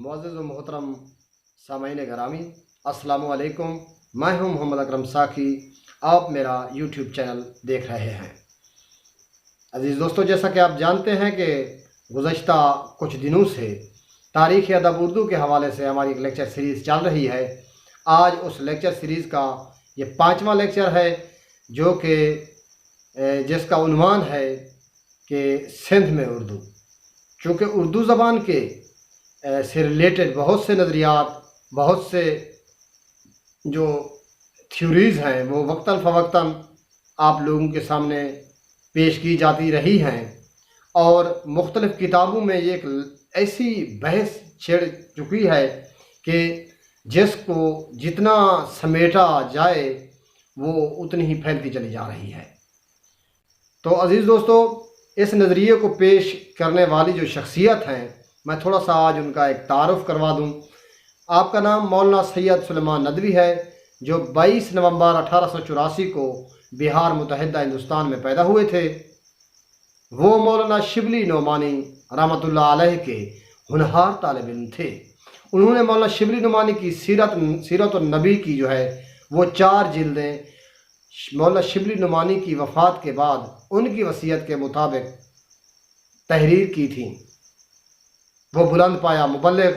मुअज़्ज़िज़ व मोहतरम सामईन गिरामी, अस्सलामु अलैकुम। मैं हूं मोहम्मद अकरम साकी। आप मेरा यूट्यूब चैनल देख रहे हैं। अज़ीज़ दोस्तों, जैसा कि आप जानते हैं कि गुज़श्ता कुछ दिनों से तारीख़ अदब उर्दू के हवाले से हमारी एक लेक्चर सीरीज़ चल रही है। आज उस लेक्चर सीरीज़ का ये 5वां लेक्चर है, जो कि जिसका उन्वान है कि सिंध में उर्दू। चूँकि उर्दू ज़बान के से रिलेटेड बहुत से नज़रियात, बहुत से जो थ्योरीज़ हैं वो वक्तन फ़वक्तन आप लोगों के सामने पेश की जाती रही हैं, और मुख्तलिफ़ किताबों में ये एक ऐसी बहस छिड़ चुकी है कि जिसको जितना समेटा जाए वो उतनी ही फैलती चली जा रही है। तो अज़ीज़ दोस्तों, इस नज़रिए को पेश करने वाली जो शख्सियत हैं, मैं थोड़ा सा आज उनका एक तारुफ़ करवा दूं। आपका नाम मौलाना सैयद सुलेमान नदवी है, जो 22 नवंबर 1884 को बिहार मुतहदा हिंदुस्तान में पैदा हुए थे। वो मौलाना शिबली नोमानी रहमतुल्लाह अलैह के होनहार तालिब इल्म थे। उन्होंने मौलाना शिबली नोमानी की सीरत नबी की जो है वो 4 जिल्दें मौलाना शिबली नोमानी की वफ़ात के बाद उनकी वसीयत के मुताबिक तहरीर की थी। वो बुलंद पाया मुबल्लिग़,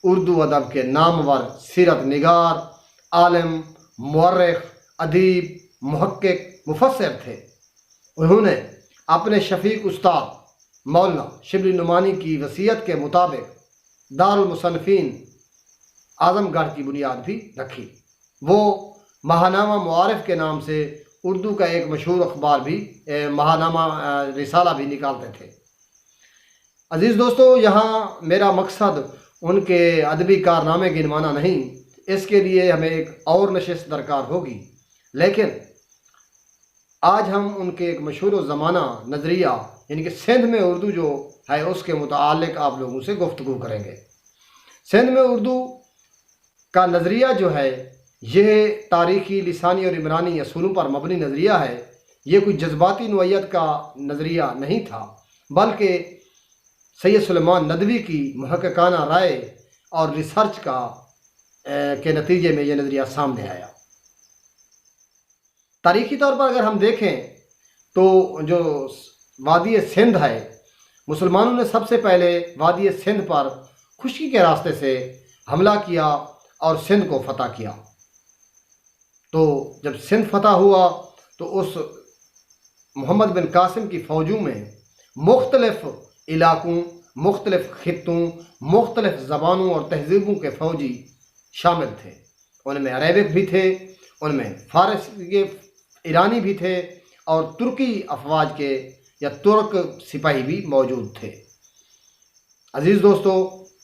उर्दू अदब के नामवर सीरत निगार, आलिम, मुअर्रिख़, अदीब, मुहक्किक, मुफस्सिर थे। उन्होंने अपने शफ़ीक उस्ताद मौलाना शिबली नोमानी की वसीयत के मुताबिक दारुल मुसन्निफ़ीन आज़मगढ़ की बुनियाद भी रखी। वो महानामा मुआरिफ़ के नाम से उर्दू का एक मशहूर अखबार भी, महानामा रिसाला भी निकालते थे। अज़ीज़ दोस्तों, यहाँ मेरा मकसद उनके अदबी कारनामे गिनवाना नहीं, इसके लिए हमें एक और नशिस्त दरकार होगी। लेकिन आज हम उनके एक मशहूर ज़माना नज़रिया यानी कि सिंध में उर्दू जो है उसके मुताल्लिक़ आप लोगों से गुफ्तगू करेंगे। सिंध में उर्दू का नज़रिया जो है यह तारीख़ी, लिसानी और इमरानी असूलों पर मबनी नज़रिया है। ये कोई जज्बाती नौइयत का नज़रिया नहीं था, बल्कि सैयद सुलेमान नदवी की मुहक्किकाना राय और रिसर्च के नतीजे में यह नज़रिया सामने आया। तारीख़ी तौर पर अगर हम देखें तो जो वादी सिंध है, मुसलमानों ने सबसे पहले वादी सिंध पर खुशकी के रास्ते से हमला किया और सिंध को फ़तह किया। तो जब सिंध फ़तह हुआ तो उस मोहम्मद बिन कासिम की फ़ौजों में मुख्तलिफ़ इलाक़ों, मुख्तलिफ़ ख़ित्तों, मुख्तलिफ़ ज़बानों और तहज़ीबों के फ़ौजी शामिल थे। उनमें अरेबिक भी थे, उनमें फ़ारसी के ईरानी भी थे, और तुर्की अफवाज के या तुर्क सिपाही भी मौजूद थे। अज़ीज़ दोस्तों,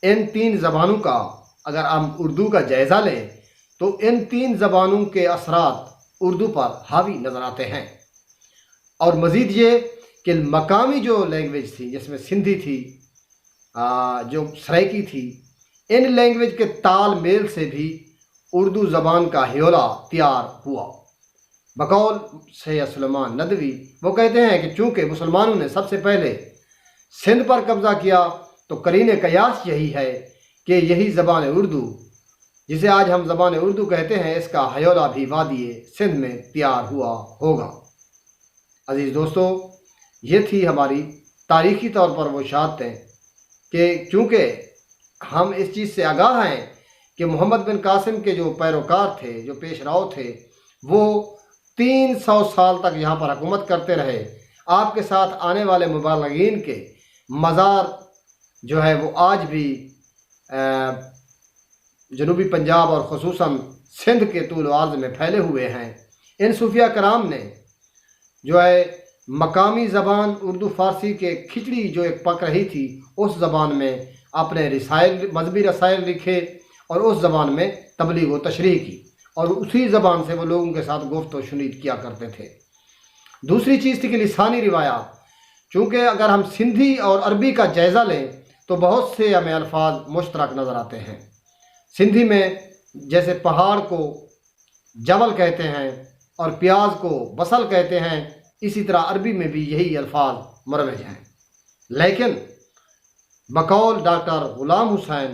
इन 3 ज़बानों का अगर हम उर्दू का जायज़ा लें तो इन 3 ज़बानों के असरात उर्दू पर हावी नज़र आते हैं। और मज़ीद ये कि मकामी जो लैंग्वेज थी, जिसमें सिंधी थी, जो सराइकी थी, इन लैंग्वेज के ताल मेल से भी उर्दू ज़बान का ह्योला तैयार हुआ। बकौल सैयद सुलेमान नदवी वो कहते हैं कि चूँकि मुसलमानों ने सबसे पहले सिंध पर कब्ज़ा किया तो करीने कयास यही है कि यही ज़बान उर्दू, जिसे आज हम ज़बान उर्दू कहते हैं, इसका ह्योला भी वादी सिंध में तैयार हुआ होगा। अज़ीज़ दोस्तों, ये थी हमारी तारीख़ी तौर पर वो शहादतें कि चूँकि हम इस चीज़ से आगाह हैं कि मोहम्मद बिन कासिम के जो पैरोकार थे, जो पेशराव थे, वो 300 साल तक यहाँ पर हुकूमत करते रहे। आपके साथ आने वाले मुबालगीन के मज़ार जो है वो आज भी जनूबी पंजाब और ख़ुसूसन सिंध के तूल अर्ज़ में फैले हुए हैं। इन सूफिया कराम ने जो है मकामी ज़बान उर्दू फ़ारसी के खिचड़ी जो एक पक रही थी, उस ज़बान में अपने रसाइल, मजहबी रसाइल लिखे और उस ज़बान में तबलीग व तशरीह की, और उसी ज़बान से वो लोगों के साथ गुफ्त व शुनीद किया करते थे। दूसरी चीज़ थी कि लिसानी रिवायात। चूँकि अगर हम सिंधी और अरबी का जायज़ा लें तो बहुत से हमें अल्फाज मुश्तरक नज़र आते हैं। सिंधी में जैसे पहाड़ को जबल कहते हैं और प्याज को बसल कहते हैं, इसी तरह अरबी में भी यही अल्फाज मरवज हैं। लेकिन बकौल डॉक्टर ग़ुलाम हुसैन